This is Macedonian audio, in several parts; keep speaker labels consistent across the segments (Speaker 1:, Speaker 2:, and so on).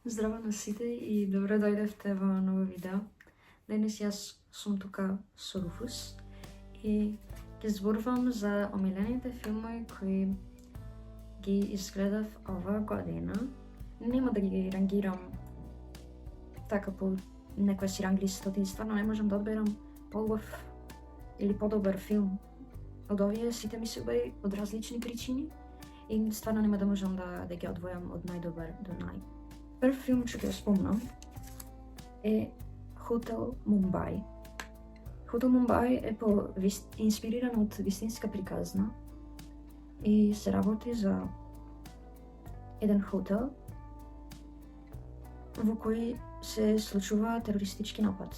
Speaker 1: Здраво на сите и добро дојдевте во ново видео. Денес јас сум тука со Руфус и ќе зборувам за омилените филмови кои ги изгледав оваа година. Нема да ги рангирам така по некоја си ранглиста, и стварно не можам да одберам поубав или подобар филм од овие. Сите ми се убави од различни причини и стварно нема да можам да ги одвојам од најдобар до нај. Прв филм што ќе спомнам е Хотел Мумбај. Хотел Мумбај е инспириран од вистинска приказна и се работи за еден хотел во кој се случува терористички напад.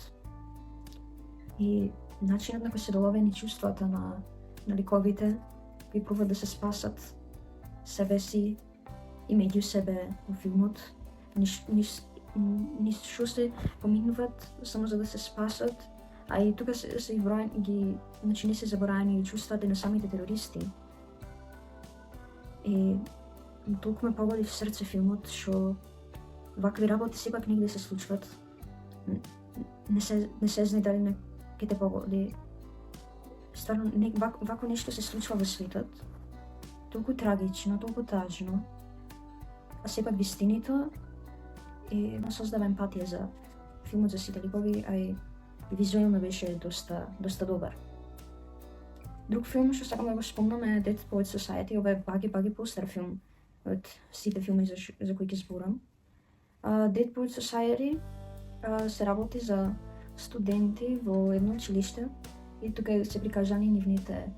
Speaker 1: И начинот на кој се доловени чувствата на ликовите кои пробуваат да се спасат себе си и меѓу себе во филмот. Ништо се поминуваат само за да се спасат, а и тука се изброени значи не се забораени и чувствата на самите терористи. И толку ме погоди в срце филмот, што вакви работи сепак негде се случват. Не се знае дали ќе те погоди. Стварно, вако нешто се случва во светот. Толку трагично, толку тажно, а сепак вистинито. И ме создава емпатија за филмот, за сите ликови, а и визуелно беше доста добар. Друг филм што сакам да го спомнам е Dead Poets Society. Ова е баги постар филм од сите филми за кои ќе зборам. Dead Poets Society се работи за студенти во едно училиште и тука се прикажани нивните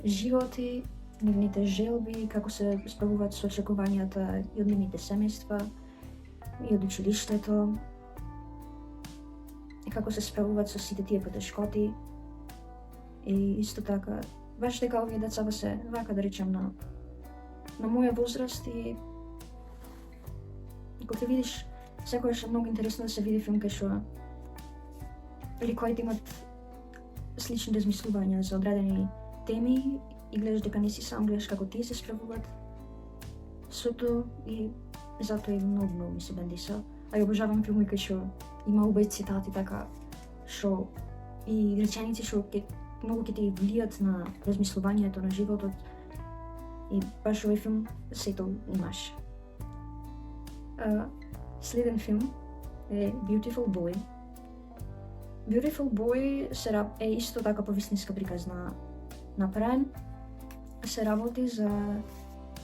Speaker 1: животи, нивните желби, како се справуваат со очекувањата и од нивните семејства и од училиштето, и како се справуваат со сите тие потешкоти. И исто така, баш дека овие децата се, вака да речем, на моја возраст, и кога те видиш, секогаш е многу интересно да се види филм кај што ликовите имат слични размислувања за одредени теми и гледаш дека не си сам, гледаш како тие се справуваат со тоа, и затоа и многу ми се бендиса. А ја обожавам филми кај што има убави цитати така, што и реченици што многу ќе ти влијат на размислувањето на животот, и баш овој филм сето имаш. Следен филм е Beautiful Boy. Beautiful Boy е исто така по вистинска приказна направен. Се работи за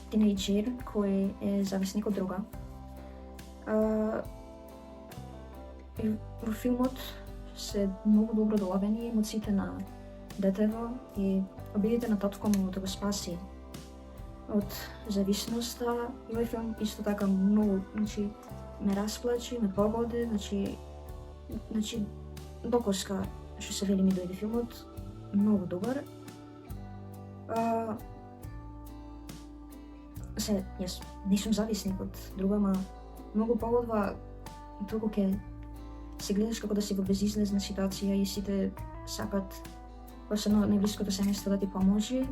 Speaker 1: тинејџер кој е зависник од дрога. И во филмот се многу добро доловени емоциите на детево и обидите на татко му да го спаси од зависноста. И овој филм исто така многу, значи, ме расплачи, ме погоди, значи докоска, што се вели, ми дојде филмот, многу добар. Јас не сум зависник од друга, ма многу погодва толку ќе се гледаш како да си во безизлезна ситуација и сите сакат, посебно најблиското семејство, да ти поможи,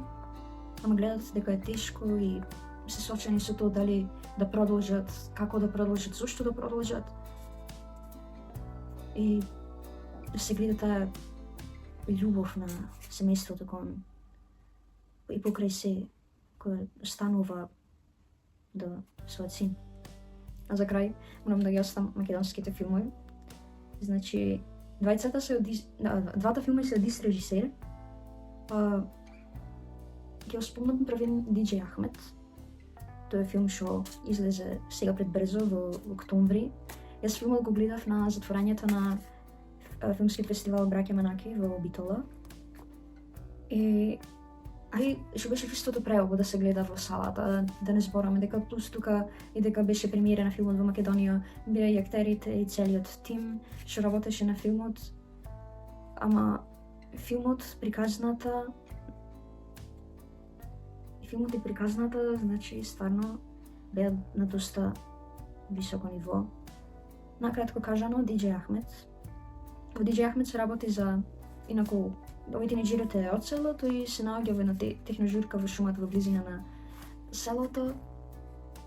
Speaker 1: ама гледат дека е тешко и се соочени со тоа дали да продолжат, како да продолжат, зошто да продолжат. И се гледа таа љубов на семејството кон и покрај се кој станува до својот син. А за крај, морам да ги оставам македонските филмови. Значи, двата филма се од ист режисер. Ќе спомнам првен Диџеј Ахмет. Тој е филм што излезе сега пред брзо во октомври. Јас филмот го гледав на затворањето на филмски фестивал Браќа Манаки во Битола. Али што беше истото преубаво да се гледа во салата, да не збораме дека плюс тука и дека беше премиера на филмот во Македонија, беа и актерите и целиот тим што работеше на филмот. Ама филмот и приказната, значи стварно беа на доста високо ниво. Накратко кажано, Диџеј Ахмет. Во Диџеј Ахмет се работи за, инаку, овој тинеџерот е од селото и се наоѓа во една техножурка во шумата во близина на селото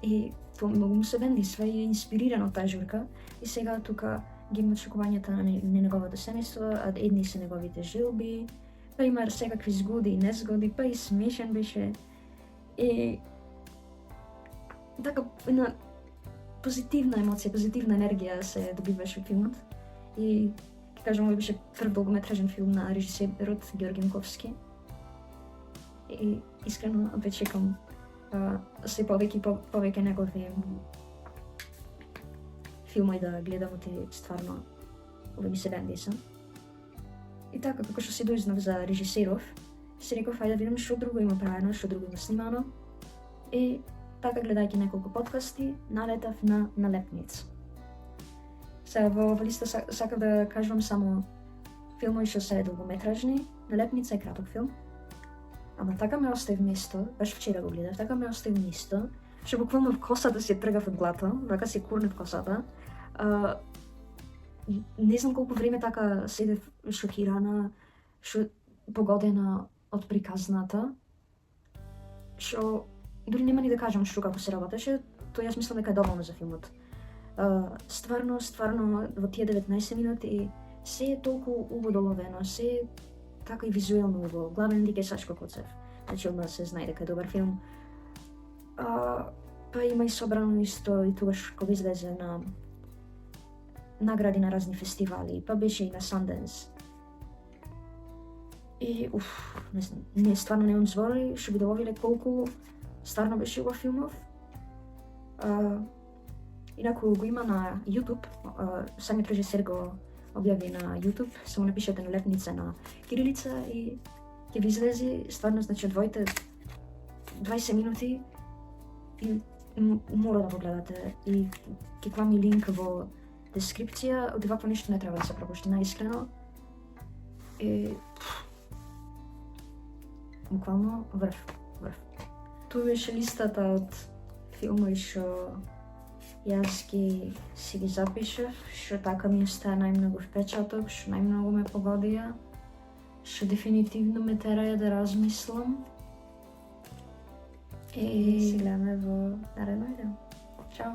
Speaker 1: И тоа многу му се бендисва и е инспириран од таа журка. И сега тука ги има очекувањата на неговото семејство, а едни се неговите жилби, па има секакви згоди и незгоди, па и смешен беше. И така една позитивна емоција, позитивна енергија се добиваше филмот. И ќе кажам, овој беше прв долгометражен филм на режисерот Георги Муковски. И искрено веќе чекам се повеќе и повеќе негови филмови да гледам, и стварно овој ми се бендиса. И така, како што се дознав за режисеров, си реков, ајде да видам што друго има правено, што друго има снимано. И така, гледајќи неколку подкасти, налетав на Налепница. Сега во листа сакав да кажувам само филмови што се долгометражни. Налепница е краток филм. Ама така ме остави место, баш вчера го гледав, така ме остави место, што буквално косата си тргав од глата, вака си курнев косата. Не знам колку време така седев шокирана, погодена од приказната, што дури нема ни да кажам што како се работеше, тоа јас мислам дека е доволно за филмот. Стварно, во тие 19 минути се е толку убаво доловено, се е така и визуелно убаво. Главен лик е Сашко Коцев, значи одма се знае дека е добар филм. Па има и собрано исто и тогаш кога излезе на награди на разни фестивали, па беше и на Sundance. И не стварно немам зборови, што би доловиле колку стварно беше убав филмов. Инаку го има на YouTube, самиот режисер го објави на YouTube, само напишете Налепница на кирилица и ќе ви излези, стварно, значи, одвоите 20 минути и мора да го гледате и ќе квами линк во дескрипција, од вакво нешто не треба да се пропушти, наискрено. И буквално врв. Тоа беше листата од филмови што јас си ги запишав, што така ми остаа најмногу впечаток, што најмногу ме погодија, што дефинитивно ме тераја да размислам. И се гледаме во наредно видео. Чао!